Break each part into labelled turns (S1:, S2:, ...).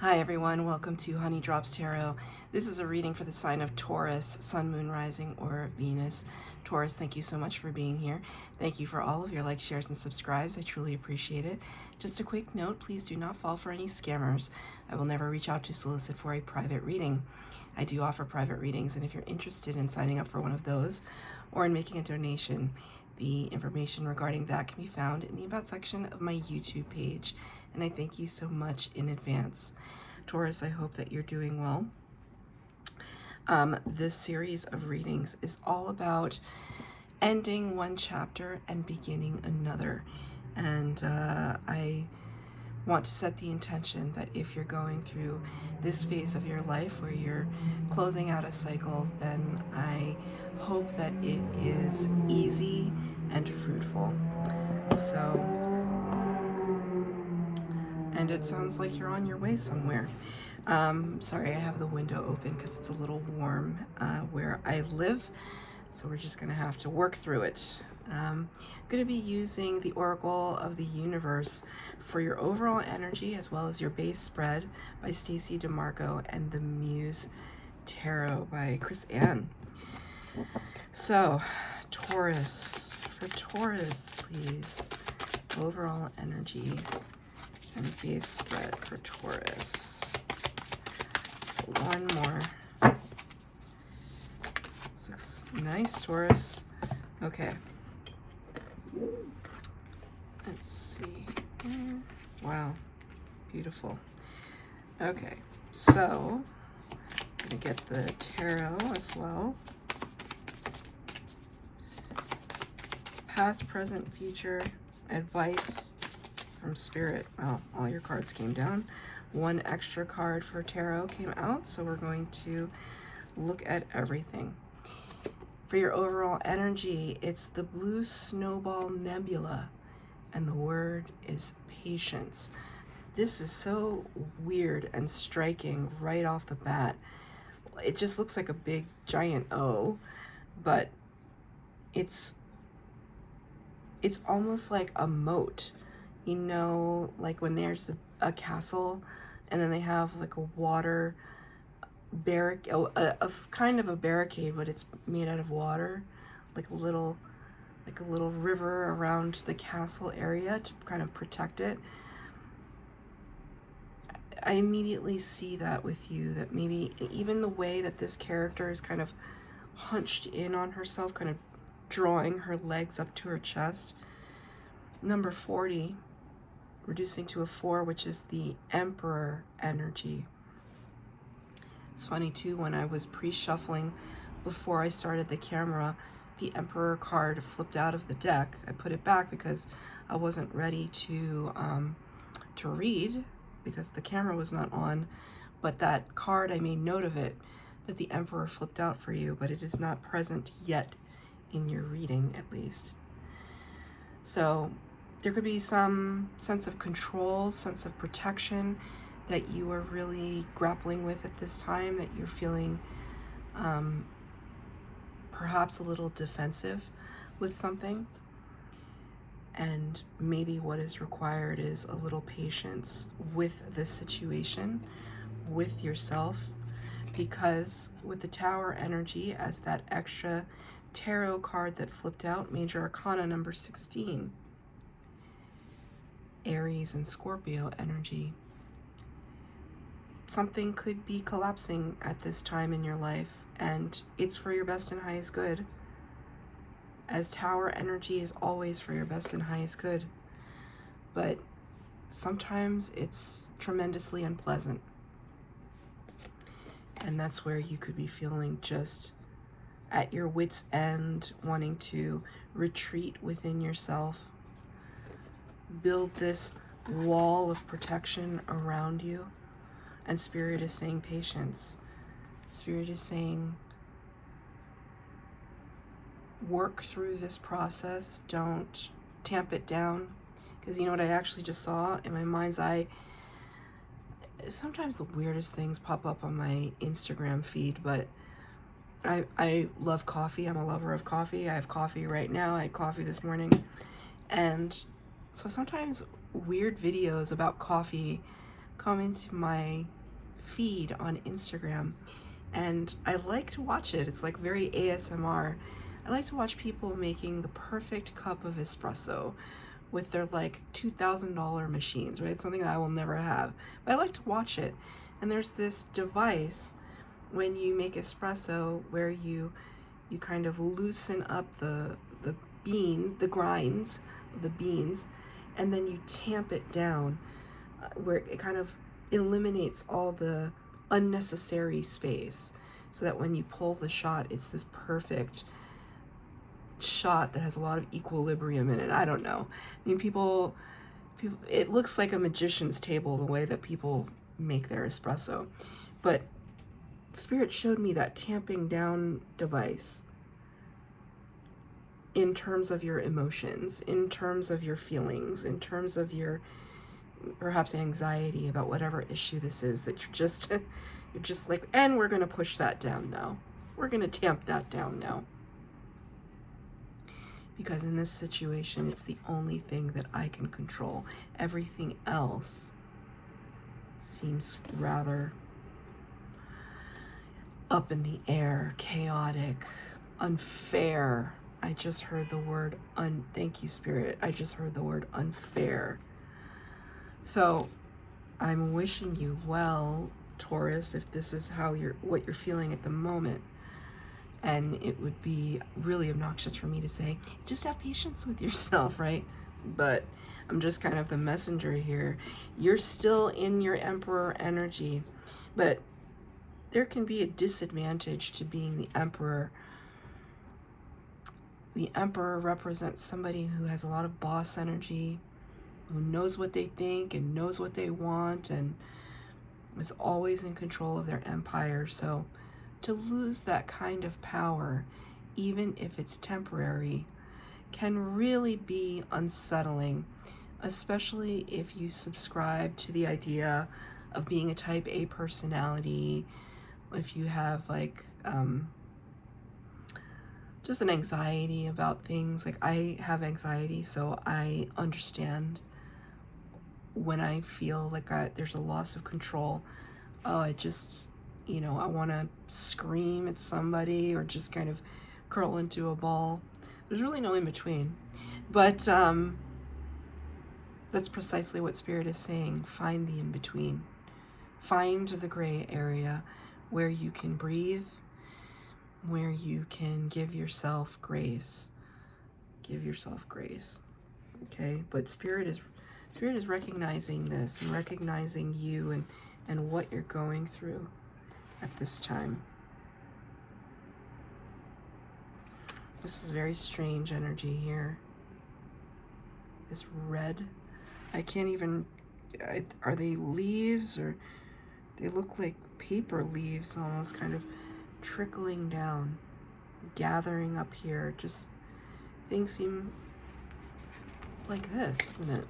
S1: Hi everyone, welcome to Honey Drops Tarot. This is a reading for the sign of Taurus, Sun, Moon, Rising, or Venus. Taurus, thank you so much for being here. Thank you for all of your likes, shares, and subscribes. I truly appreciate it. Just a quick note, please do not fall for any scammers. I will never reach out to solicit for a private reading. I do offer private readings, and if you're interested in signing up for one of those or in making a donation, the information regarding that can be found in the About section of my YouTube page, and I thank you so much in advance. Taurus, I hope that you're doing well. This series of readings is all about ending one chapter and beginning another, and I want to set the intention that if you're going through this phase of your life where you're closing out a cycle, then I hope that it is easy and fruitful. And it sounds like you're on your way somewhere. Sorry, I have the window open because it's a little warm where I live, so we're just gonna have to work through it. I'm gonna be using the Oracle of the Universe for your overall energy as well as your base spread by Stacey DeMarco and the Muse Tarot by Chris Ann. So, Taurus, for Taurus, please, overall energy and base spread for Taurus. One more. This looks nice, Taurus. Okay. Let's see. Wow. Beautiful. Okay. So, I'm going to get the tarot as well. Past, present, future, advice from Spirit. Well, all your cards came down. One extra card for tarot came out, so we're going to look at everything. For your overall energy, it's the Blue Snowball Nebula, and the word is patience. This is so weird and striking right off the bat. It just looks like a big giant O, but it's almost like a moat. You know, like when there's a castle and then they have like a water barricade, a kind of a barricade, but it's made out of water, like a little river around the castle area to kind of protect it. I immediately see that with you, that maybe even the way that this character is kind of hunched in on herself, kind of drawing her legs up to her chest. Number 40, reducing to a 4, which is the Emperor energy. It's funny too, when I was pre-shuffling before I started the camera, the Emperor card flipped out of the deck. I put it back because I wasn't ready to read because the camera was not on, but that card, I made note of it, that the Emperor flipped out for you, but it is not present yet in your reading, at least. So there could be some sense of control, sense of protection that you are really grappling with at this time, that you're feeling perhaps a little defensive with something. And maybe what is required is a little patience with this situation, with yourself, because with the Tower energy as that extra tarot card that flipped out, Major Arcana number 16, Aries and Scorpio energy. Something could be collapsing at this time in your life, and it's for your best and highest good, as Tower energy is always for your best and highest good. But sometimes it's tremendously unpleasant, and that's where you could be feeling just at your wit's end, wanting to retreat within yourself, build this wall of protection around you. And Spirit is saying patience. Spirit is saying work through this process. Don't tamp it down. Because you know what I actually just saw in my mind's eye? Sometimes the weirdest things pop up on my Instagram feed, but I love coffee. I'm a lover of coffee. I have coffee right now. I had coffee this morning. And so sometimes weird videos about coffee come into my feed on Instagram, and I like to watch it. It's like very ASMR. I like to watch people making the perfect cup of espresso with their like $2,000 machines, right? Something that I will never have. But I like to watch it. And there's this device when you make espresso where you kind of loosen up the grinds of the beans, and then you tamp it down where it kind of eliminates all the unnecessary space, so that when you pull the shot, it's this perfect shot that has a lot of equilibrium in it. I don't know. I mean, people, it looks like a magician's table the way that people make their espresso. But Spirit showed me that tamping down device in terms of your emotions, in terms of your feelings, in terms of your perhaps anxiety about whatever issue this is that you're just like, and we're going to push that down now. We're going to tamp that down now. Because in this situation, it's the only thing that I can control. Everything else seems rather up in the air, chaotic, unfair. I just heard the word thank you, Spirit. I just heard the word unfair. So I'm wishing you well, Taurus, if this is what you're feeling at the moment. And it would be really obnoxious for me to say, just have patience with yourself, right? But I'm just kind of the messenger here. You're still in your Emperor energy, but there can be a disadvantage to being the Emperor. The Emperor represents somebody who has a lot of boss energy, who knows what they think and knows what they want and is always in control of their empire. So to lose that kind of power, even if it's temporary, can really be unsettling, especially if you subscribe to the idea of being a type A personality, if you have like just an anxiety about things. Like I have anxiety, so I understand when I feel like there's a loss of control. I just, I want to scream at somebody or just kind of curl into a ball. There's really no in between. But that's precisely what Spirit is saying. Find the in between. Find the gray area where you can breathe, where you can give yourself grace. Give yourself grace. Okay? But Spirit is recognizing this and recognizing you and what you're going through at this time. This is very strange energy here. This red, I can't even, are they leaves, or they look like paper leaves almost, kind of trickling down, gathering up here. Just things seem, it's like this, isn't it?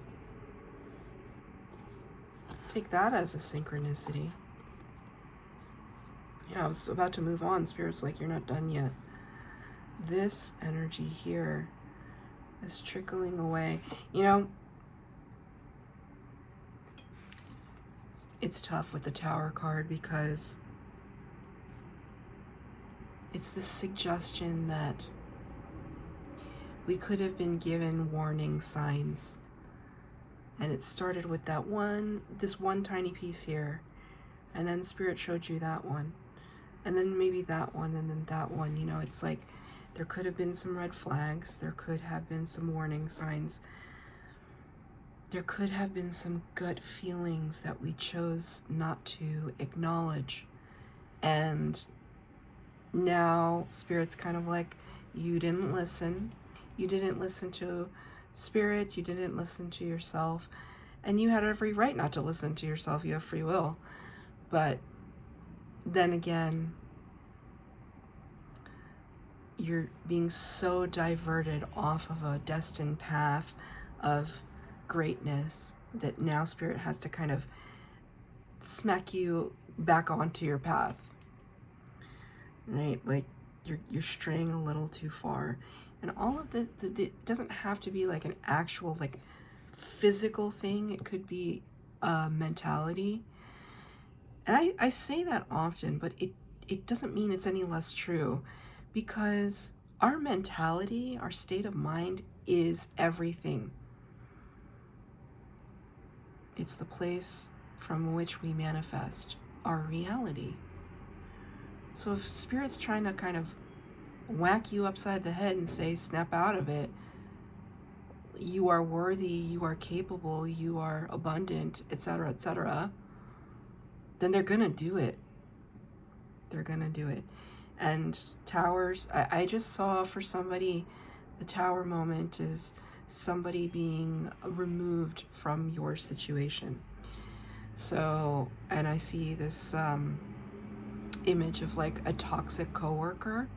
S1: Take that as a synchronicity. Yeah, I was about to move on. Spirit's like, you're not done yet. This energy here is trickling away. It's tough with the Tower card because it's the suggestion that we could have been given warning signs. And it started with this one tiny piece here. And then Spirit showed you that one. And then maybe that one, and then that one. It's like there could have been some red flags. There could have been some warning signs. There could have been some gut feelings that we chose not to acknowledge. And now Spirit's kind of like, you didn't listen. You didn't listen to Spirit. You didn't listen to yourself. And you had every right not to listen to yourself. You have free will. But then again, you're being so diverted off of a destined path of greatness that now Spirit has to kind of smack you back onto your path, right? Like you're straying a little too far. And all of it doesn't have to be like an actual like physical thing. It could be mentality. And I say that often, but it doesn't mean it's any less true, because our mentality, our state of mind is everything. It's the place from which we manifest our reality. So if Spirit's trying to kind of whack you upside the head and say, snap out of it, you are worthy, you are capable, you are abundant, etc., then they're gonna do it. They're gonna do it. And towers, I just saw for somebody, the tower moment is somebody being removed from your situation. So, and I see this image of like a toxic coworker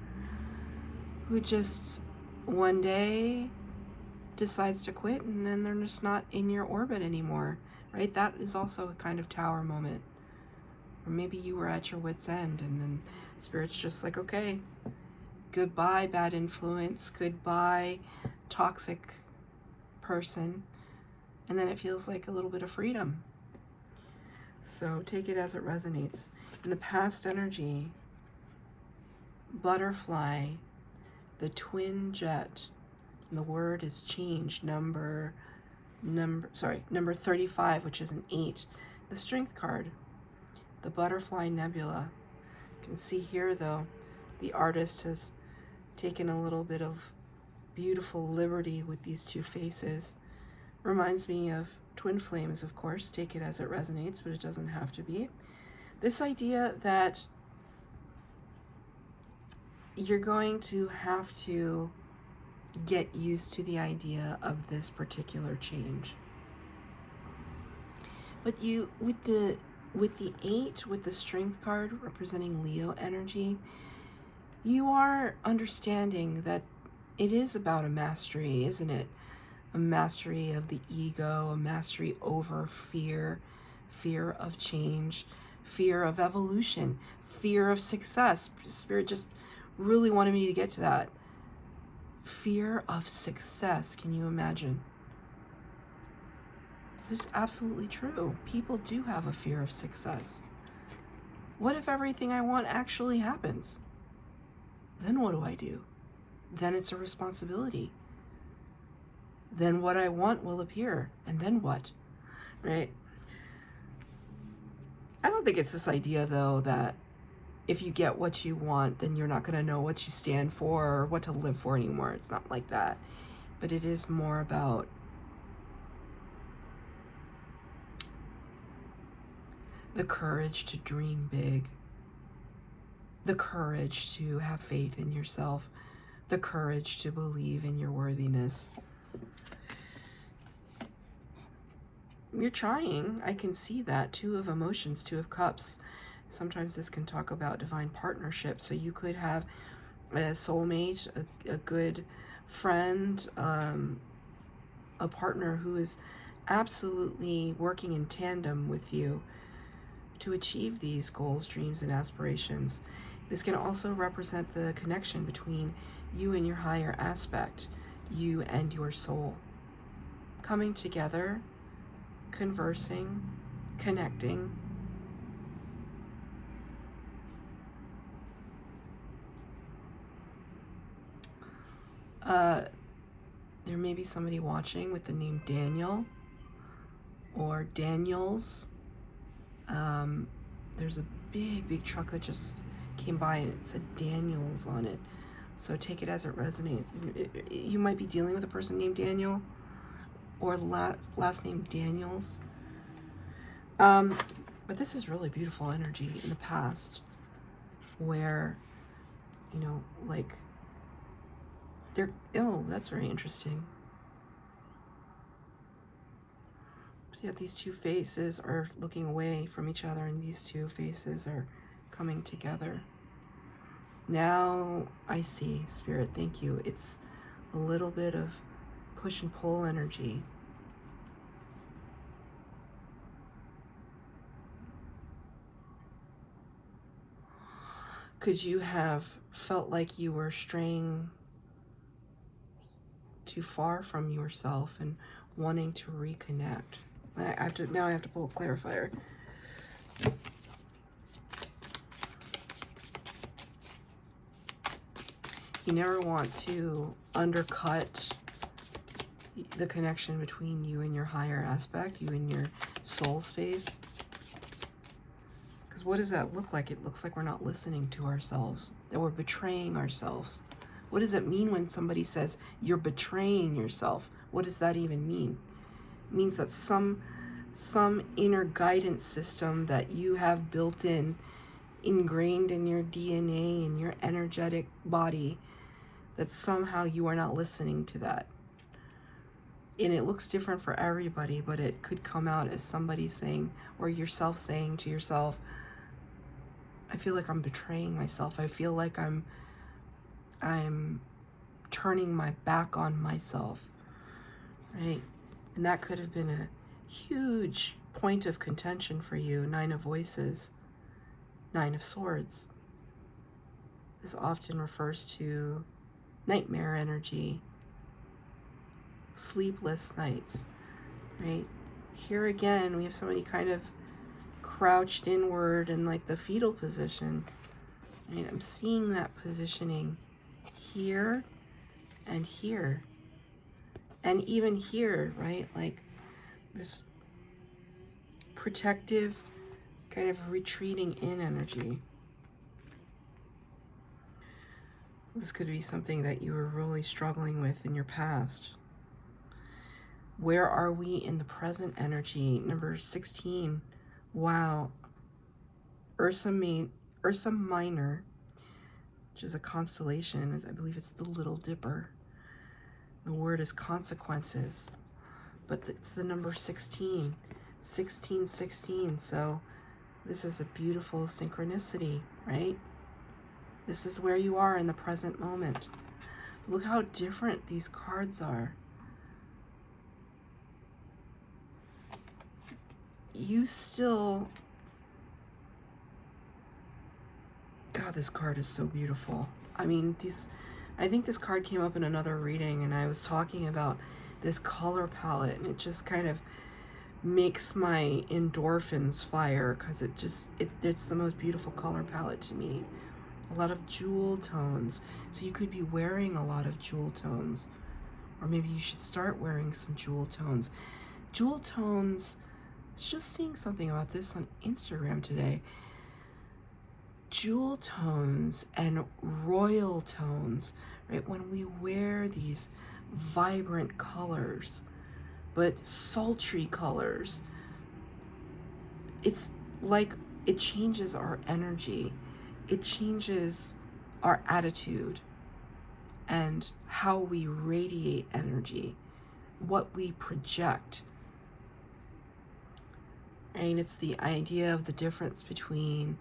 S1: who just one day decides to quit, and then they're just not in your orbit anymore, right? That is also a kind of tower moment. Or maybe you were at your wit's end, and then Spirit's just like, okay, goodbye bad influence, goodbye toxic person, and then it feels like a little bit of freedom. So take it as it resonates. In the past energy, butterfly, the twin jet, and the word is change, number 35, which is an 8. The strength card, the butterfly nebula. You can see here though, the artist has taken a little bit of beautiful liberty with these two faces. Reminds me of twin flames, of course. Take it as it resonates, but it doesn't have to be. This idea that you're going to have to get used to the idea of this particular change. But you, with the 8, with the strength card representing Leo energy, you are understanding that it is about a mastery, isn't it? A mastery of the ego, a mastery over fear, fear of change, fear of evolution, fear of success. Spirit just really wanted me to get to that. Fear of success. Can you imagine? It's absolutely true. People do have a fear of success. What if everything I want actually happens? Then what do I do? Then it's a responsibility. Then what I want will appear. And then what? Right? I don't think it's this idea, though, that if you get what you want, then you're not going to know what you stand for or what to live for anymore. It's not like that. But it is more about the courage to dream big, the courage to have faith in yourself, the courage to believe in your worthiness. You're trying. I can see that. 2 of emotions, 2 of cups. Sometimes this can talk about divine partnership. So you could have a soulmate, a good friend, a partner who is absolutely working in tandem with you to achieve these goals, dreams, and aspirations. This can also represent the connection between you and your higher aspect, you and your soul, coming together, conversing, connecting. There may be somebody watching with the name Daniel or Daniels. There's a big truck that just came by and it said Daniels on it. So take it as it resonates. You might be dealing with a person named Daniel or last name Daniels. But this is really beautiful energy in the past where, you know, like oh, that's very interesting. So yeah, these 2 faces are looking away from each other and these 2 faces are coming together. Now I see, Spirit, thank you. It's a little bit of push and pull energy. Could you have felt like you were straying too far from yourself and wanting to reconnect? Now I have to pull a clarifier. You never want to undercut the connection between you and your higher aspect, you and your soul space. Because what does that look like? It looks like we're not listening to ourselves, that we're betraying ourselves. What does it mean when somebody says you're betraying yourself? What does that even mean? It means that some inner guidance system that you have built in, ingrained in your DNA, in your energetic body, that somehow you are not listening to that. And it looks different for everybody, but it could come out as somebody saying, or yourself saying to yourself, I feel like I'm betraying myself. I feel like I'm turning my back on myself, right? And that could have been a huge point of contention for you. 9 of Voices, 9 of Swords. This often refers to nightmare energy, sleepless nights, right? Here again, we have somebody kind of crouched inward in like the fetal position. Right? I'm seeing that positioning here and here. And even here, right? Like this protective kind of retreating in energy. This could be something that you were really struggling with in your past. Where are we in the present energy? Number 16. Wow. Ursa Minor, which is a constellation. I believe it's the Little Dipper. The word is consequences. But it's the number 16. 1616. So this is a beautiful synchronicity, right? This is where you are in the present moment. Look how different these cards are. You still... God, this card is so beautiful. I mean, I think this card came up in another reading, and I was talking about this color palette, and it just kind of makes my endorphins fire, because it's the most beautiful color palette to me. A lot of jewel tones. So you could be wearing a lot of jewel tones, or maybe you should start wearing some jewel tones. Jewel tones, I was just seeing something about this on Instagram today. Jewel tones and royal tones, right? When we wear these vibrant colors, but sultry colors, it's like it changes our energy. It changes our attitude and how we radiate energy, what we project. And it's the idea of the difference between,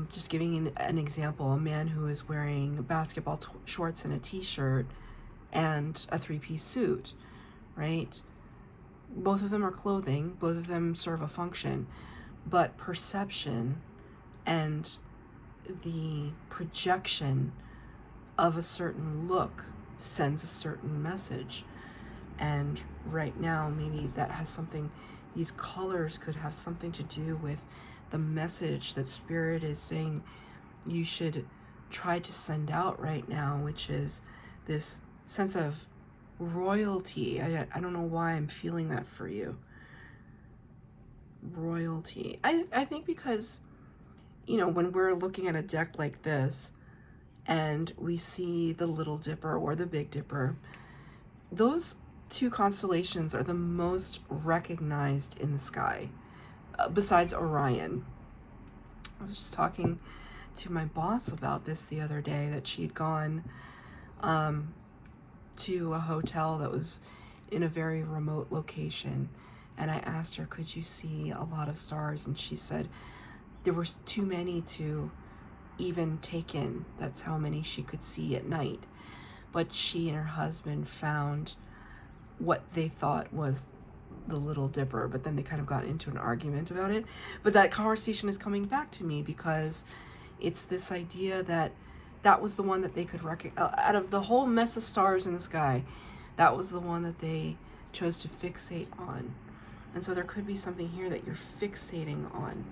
S1: just giving an example, a man who is wearing basketball shorts and a t-shirt and a 3-piece suit, right? Both of them are clothing, both of them serve a function, but perception and the projection of a certain look sends a certain message. And right now, maybe that has something, these colors could have something to do with the message that Spirit is saying you should try to send out right now, which is this sense of royalty. I don't know why I'm feeling that for you. Royalty. I think because, you know, when we're looking at a deck like this and we see the Little Dipper or the Big Dipper, those 2 constellations are the most recognized in the sky, besides Orion. I was just talking to my boss about this the other day, that she'd gone to a hotel that was in a very remote location, and I asked her, could you see a lot of stars? And she said there were too many to even take in. That's how many she could see at night. But she and her husband found what they thought was the Little Dipper, but then they kind of got into an argument about it. But that conversation is coming back to me because it's this idea that that was the one that they could recognize out of the whole mess of stars in the sky. That was the one that they chose to fixate on. And so there could be something here that you're fixating on.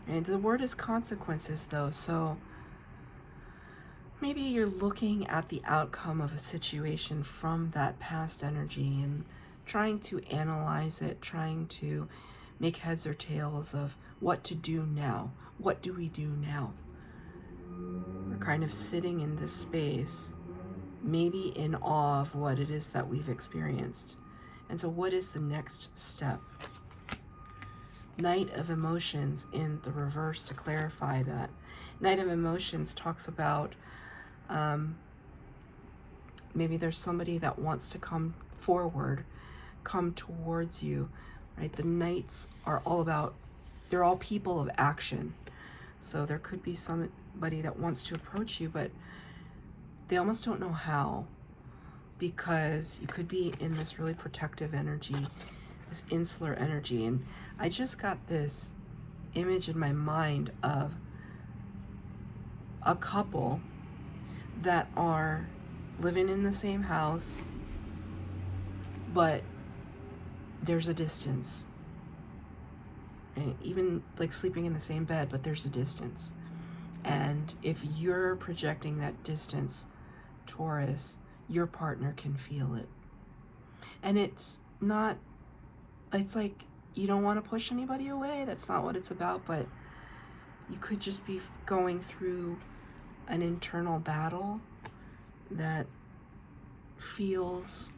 S1: And the word is consequences, though, so maybe you're looking at the outcome of a situation from that past energy and trying to analyze it, trying to make heads or tails of what to do now. What do we do now? We're kind of sitting in this space, maybe in awe of what it is that we've experienced. And so what is the next step? Knight of Emotions in the reverse to clarify that. Knight of Emotions talks about maybe there's somebody that wants to come forward, come towards you, right? The Knights are all about, they're all people of action. So there could be somebody that wants to approach you, but they almost don't know how, because you could be in this really protective energy, this insular energy. And I just got this image in my mind of a couple that are living in the same house, but there's a distance. Right? Even like sleeping in the same bed, but there's a distance. And if you're projecting that distance, Taurus, your partner can feel it. And it's not, it's like you don't want to push anybody away. That's not what it's about, but you could just be going through an internal battle that feels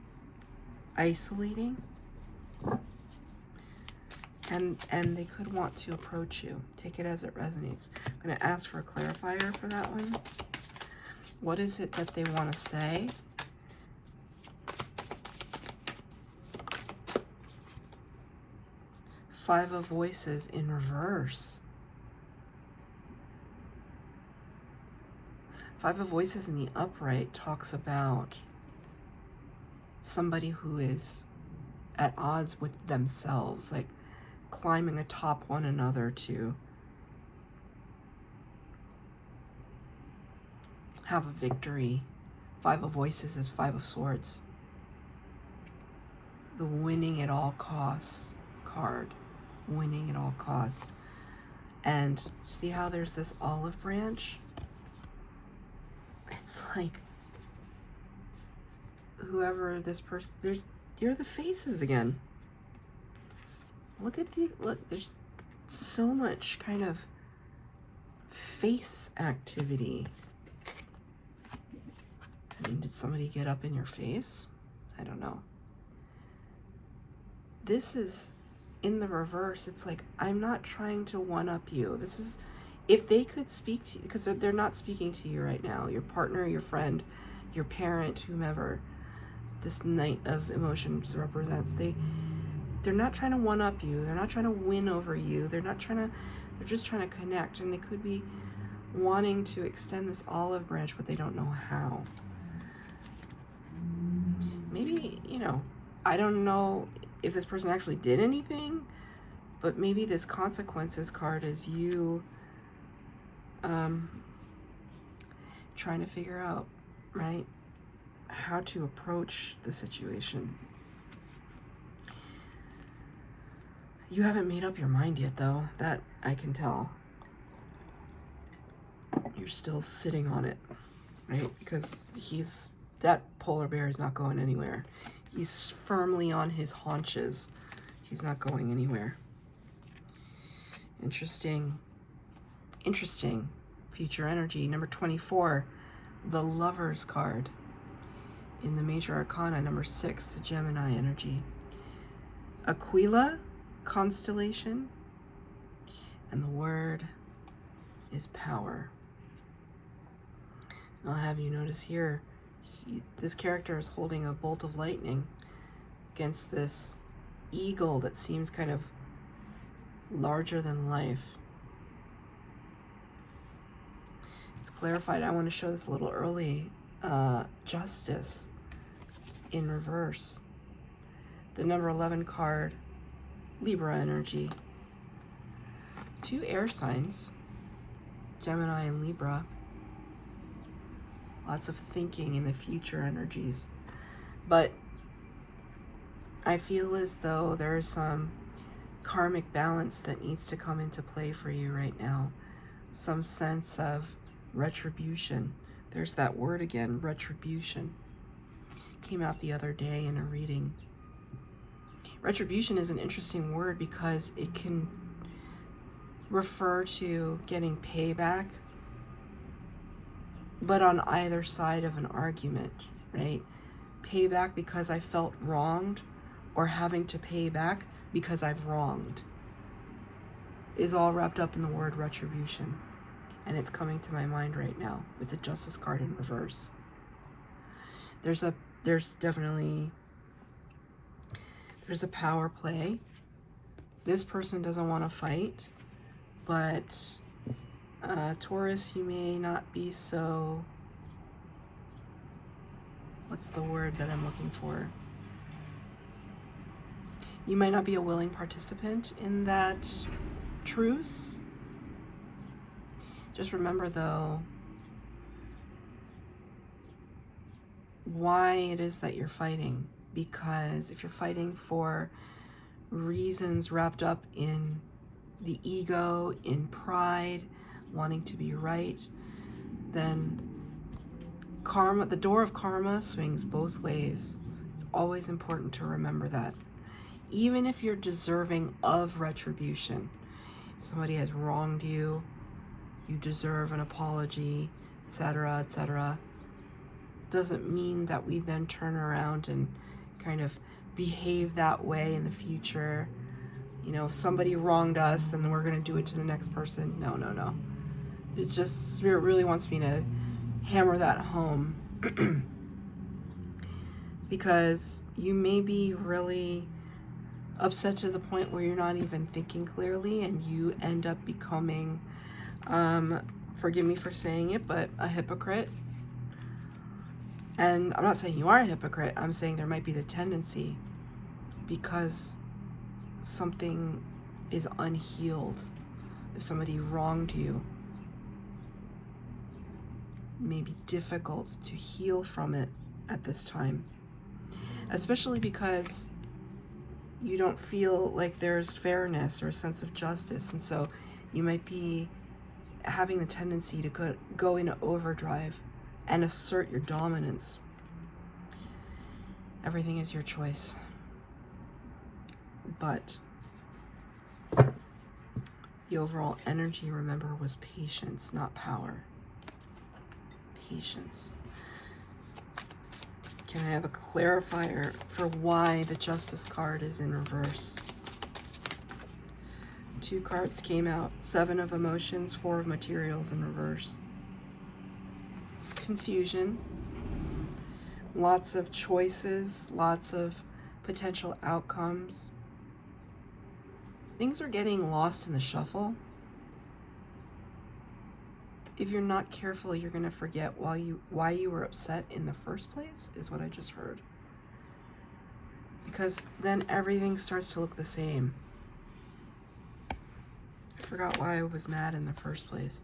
S1: isolating. And they could want to approach you. Take it as it resonates. I'm going to ask for a clarifier for that one. What is it that they want to say? Five of Voices in reverse. Five of Voices in the upright talks about somebody who is at odds with themselves, like climbing atop one another to have a victory. Five of Voices is Five of Swords. The winning at all costs card. Winning at all costs. And see how there's this olive branch? It's like whoever this person, you're the faces again. Look at these, look, there's so much kind of face activity. I mean, did somebody get up in your face? I don't know. This is in the reverse. It's like, I'm not trying to one-up you. This is, if they could speak to you, because they're not speaking to you right now, your partner, your friend, your parent, whomever this Knight of Emotions represents, they're not trying to one-up you. They're not trying to win over you. They're just trying to connect. And they could be wanting to extend this olive branch, but they don't know how. Maybe, you know, I don't know if this person actually did anything, but maybe this consequences card is you trying to figure out, right, how to approach the situation. You haven't made up your mind yet, though. That I can tell. You're still sitting on it, right? Because that polar bear is not going anywhere. He's firmly on his haunches. He's not going anywhere. Interesting. Interesting. Future energy. Number 24, the Lover's card. In the Major Arcana, number 6, the Gemini energy. Aquila constellation. And the word is power. I'll have you notice here, this character is holding a bolt of lightning against this eagle that seems kind of larger than life. It's clarified. I want to show this a little early. Justice in reverse. The number 11 card, Libra energy. 2 air signs, Gemini and Libra. Lots of thinking in the future energies. But I feel as though there's some karmic balance that needs to come into play for you right now. Some sense of retribution. There's that word again, retribution. Came out the other day in a reading. Retribution is an interesting word because it can refer to getting payback, but on either side of an argument, right? Payback because I felt wronged, or having to pay back because I've wronged, is all wrapped up in the word retribution. And it's coming to my mind right now with the Justice card in reverse. There's definitely a power play. This person doesn't want to fight, but Taurus, you may not be so, what's the word that I'm looking for? You might not be a willing participant in that truce. Just remember, though, why it is that you're fighting. Because if you're fighting for reasons wrapped up in the ego, in pride, wanting to be right, then karma, the door of karma swings both ways. It's always important to remember that. Even if you're deserving of retribution, if somebody has wronged you, you deserve an apology, etc., etc., doesn't mean that we then turn around and kind of behave that way in the future. You know, if somebody wronged us, then we're going to do it to the next person. No, no, no. It's just, Spirit really wants me to hammer that home. Because you may be really upset to the point where you're not even thinking clearly, and you end up becoming, forgive me for saying it, but a hypocrite. And I'm not saying you are a hypocrite. I'm saying there might be the tendency, because something is unhealed. If somebody wronged you, it may be difficult to heal from it at this time. Especially because you don't feel like there's fairness or a sense of justice. And so you might be having the tendency to go into overdrive and assert your dominance. Everything is your choice. But the overall energy, remember, was patience, not power. Patience. Can I have a clarifier for why the Justice card is in reverse? 2 cards came out. 7 of emotions, 4 of materials in reverse. Confusion. Lots of choices, lots of potential outcomes. Things are getting lost in the shuffle. If you're not careful, you're going to forget why you were upset in the first place, is what I just heard. Because then everything starts to look the same. I forgot why I was mad in the first place.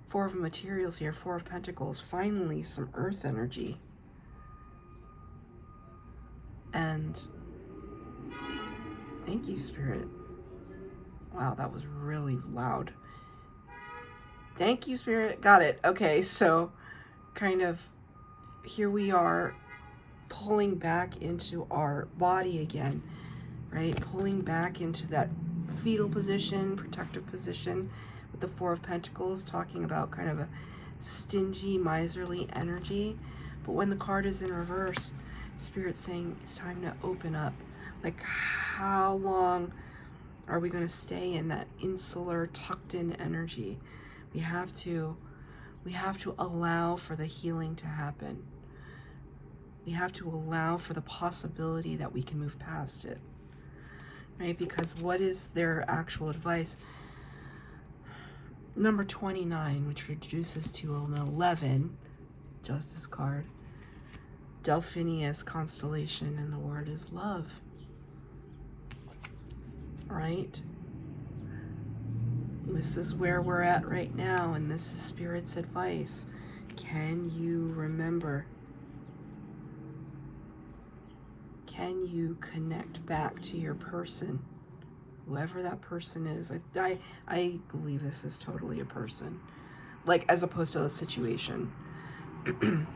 S1: 4 of materials here, 4 of pentacles. Finally, some earth energy. And thank you, Spirit. Wow, that was really loud. Thank you, Spirit. Got it. Okay, so kind of here we are pulling back into our body again, right? Pulling back into that fetal position, protective position with the 4 of Pentacles, talking about kind of a stingy, miserly energy. But when the card is in reverse, Spirit's saying it's time to open up. Like, how long are we going to stay in that insular, tucked-in energy? We have to allow for the healing to happen. We have to allow for the possibility that we can move past it, right? Because what is their actual advice? Number 29, which reduces to an 11, Justice card, Delphinius constellation, and the word is love, right? This is where we're at right now, and this is Spirit's advice. Can you remember? can you connect back to your person, whoever that person is? I believe this is totally a person, like, as opposed to a situation. Can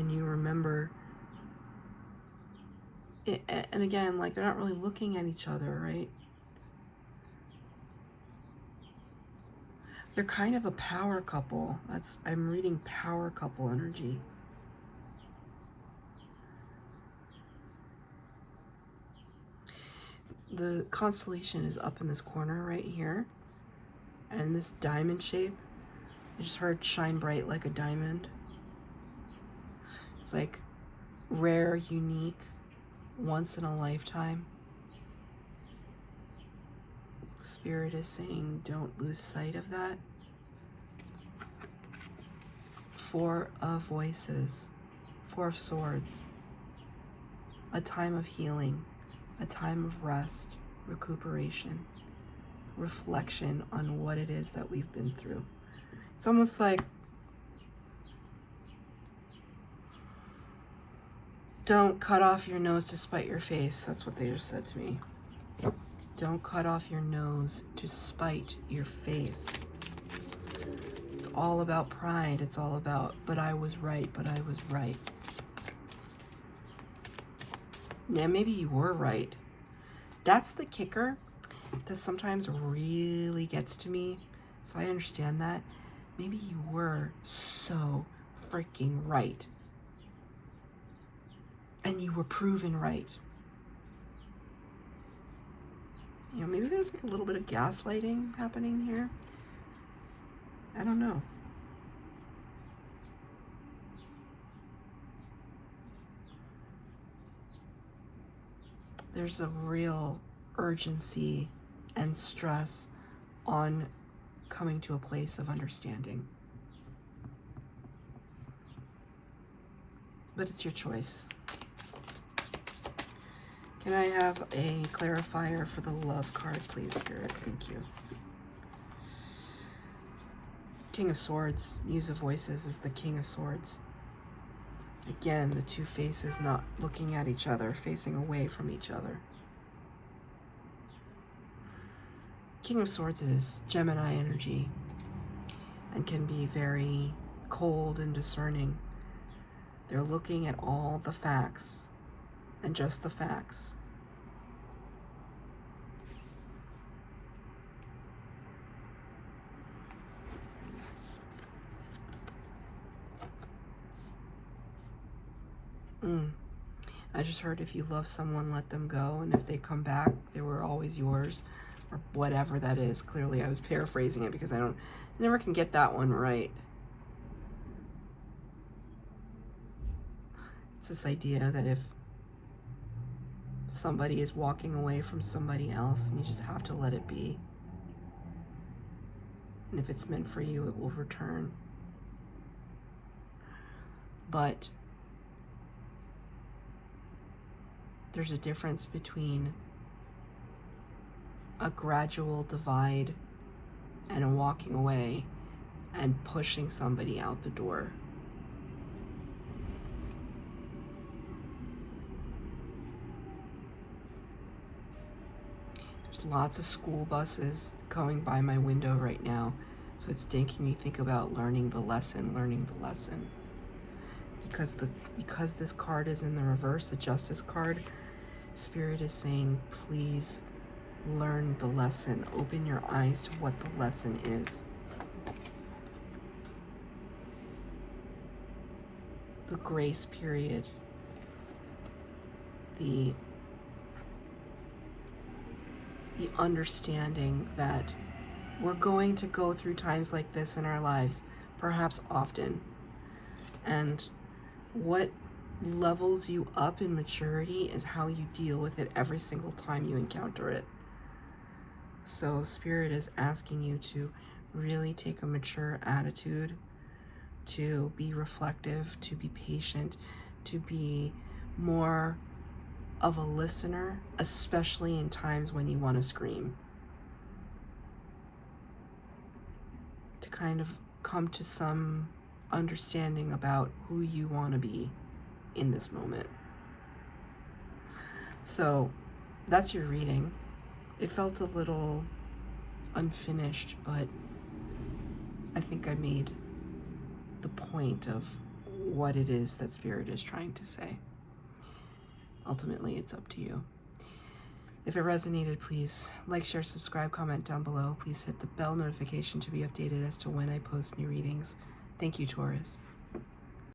S1: you remember it? And again, like, they're not really looking at each other, right? They're kind of a power couple. I'm reading power couple energy. The constellation is up in this corner right here. And this diamond shape, I just heard shine bright like a diamond. It's like rare, unique, once in a lifetime. Spirit is saying don't lose sight of that. Four of Voices, Four of Swords. A time of healing, a time of rest, recuperation, reflection on what it is that we've been through. It's almost like, don't cut off your nose to spite your face. That's what they just said to me. Don't cut off your nose to spite your face. It's all about pride. It's all about, but I was right, but I was right. Yeah, maybe you were right. That's the kicker that sometimes really gets to me. So I understand that. Maybe you were so freaking right. And you were proven right. You know, maybe there's like a little bit of gaslighting happening here. I don't know. There's a real urgency and stress on coming to a place of understanding. But it's your choice. Can I have a clarifier for the love card, please, Spirit? Thank you. King of Swords, Muse of Voices is the King of Swords. Again, the two faces not looking at each other, facing away from each other. King of Swords is Gemini energy and can be very cold and discerning. They're looking at all the facts and just the facts. I just heard if you love someone, let them go. And if they come back, they were always yours, or whatever that is. Clearly, I was paraphrasing it because I never can get that one right. It's this idea that if somebody is walking away from somebody else, and you just have to let it be. And if it's meant for you, it will return. But there's a difference between a gradual divide and a walking away and pushing somebody out the door. There's lots of school buses going by my window right now, so it's making me think about learning the lesson. Because this card is in the reverse, the Justice card, Spirit is saying, please learn the lesson. Open your eyes to what the lesson is. The grace period. The understanding that we're going to go through times like this in our lives, perhaps often. And what levels you up in maturity is how you deal with it every single time you encounter it. So Spirit is asking you to really take a mature attitude, to be reflective, to be patient, to be more of a listener, especially in times when you want to scream. To kind of come to some understanding about who you want to be in this moment. So that's your reading. It felt a little unfinished, but I think I made the point of what it is that Spirit is trying to say. Ultimately, it's up to you. If it resonated, please like, share, subscribe, comment down below. Please hit the bell notification to be updated as to when I post new readings. Thank you, Taurus.